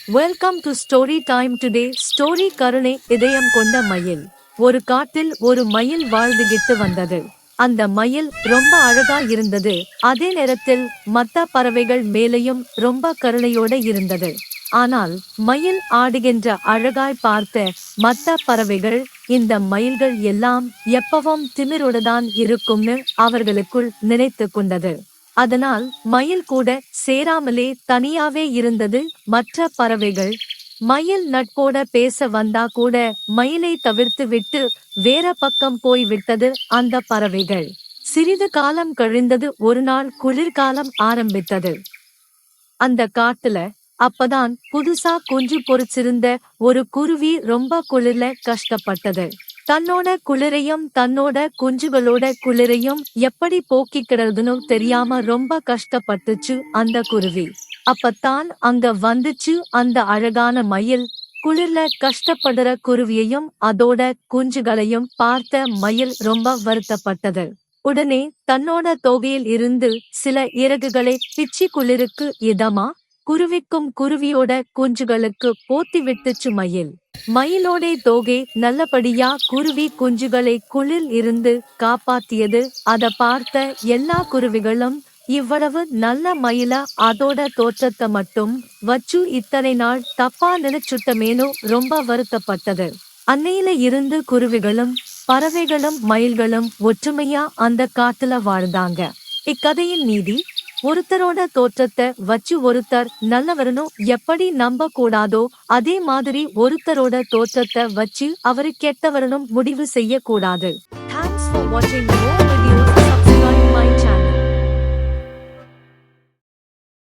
Welcome to story time. Today story கருணை இதயம் கொண்ட மயில். ஒரு காட்டில் ஒரு மயில் வாழ்ந்துகிட்டு வந்தது. அந்த மயில் ரொம்ப அழகா இருந்தது. அதே நேரத்தில் மத்த பறவைகள் மேலேயும் ரொம்ப கருணையோட இருந்தது. ஆனால் மயில் ஆடுகின்ற அழகாய் பார்த்த மத்த பறவைகள், இந்த மயில்கள் எல்லாம் எப்பவும் திமிரோடுதான் இருக்கும்னு அவர்களுக்குள் நினைத்து கொண்டது. அதனால் மயில் கூட சேராமலே தனியாவே இருந்தது. மற்ற பறவைகள் மயில் நட்போட பேச வந்தா கூட மயிலை தவிர்த்து விட்டு வேற பக்கம் போய் விட்டது அந்த பறவைகள். சிறிது காலம் கழிந்தது. ஒரு நாள் குளிர்காலம் ஆரம்பித்தது. அந்த காட்டுல அப்பதான் புதுசா குஞ்சு பொரிச்சிருந்த ஒரு குருவி ரொம்ப குளிர்ல கஷ்டப்பட்டது. தன்னோட குளிரையும் தன்னோட குஞ்சுகளோட குளிரையும் எப்படி போக்கிக்கிறதுன்னு தெரியாம ரொம்ப கஷ்டப்பட்டுச்சு அந்த குருவி. அப்பத்தான் அங்க வந்துச்சு அந்த அழகான மயில். குளிர்ல கஷ்டப்படுற குருவியையும் அதோட குஞ்சுகளையும் பார்த்த மயில் ரொம்ப வருத்தப்பட்டது. உடனே தன்னோட தோகையில் இருந்து சில இறகுகளை பிச்சி குளிருக்கு இதமா குருவிக்கும் குருவியோட குஞ்சுகளுக்கு போத்தி விட்டுச்சு மயில். மயிலோட தோகை நல்லபடியா குருவி குஞ்சுகளை குளிர் இருந்து காப்பாத்தியது. அத பார்த்த எல்லா குருவிகளும் இவ்வளவு நல்ல மயில அதோட தோற்றத்தை மட்டும் வச்சு இத்தனை நாள் தப்பா நினைச்சுட்டமேனோ ரொம்ப வருத்தப்பட்டது. அன்னையில இருந்து குருவிகளும் பறவைகளும் மயில்களும் ஒற்றுமையா அந்த காட்டுல வாழ்ந்தாங்க. இக்கதையின் நீதி: ஒருத்தரோட தோற்றத்தை வச்சு ஒருத்தர் நல்லவரனும் எப்படி நம்ப கூடாதோ, அதே மாதிரி ஒருத்தரோட தோற்றத்தை வச்சு அவரு கெட்டவரனும் முடிவு செய்ய கூடாது. Thanks for watching more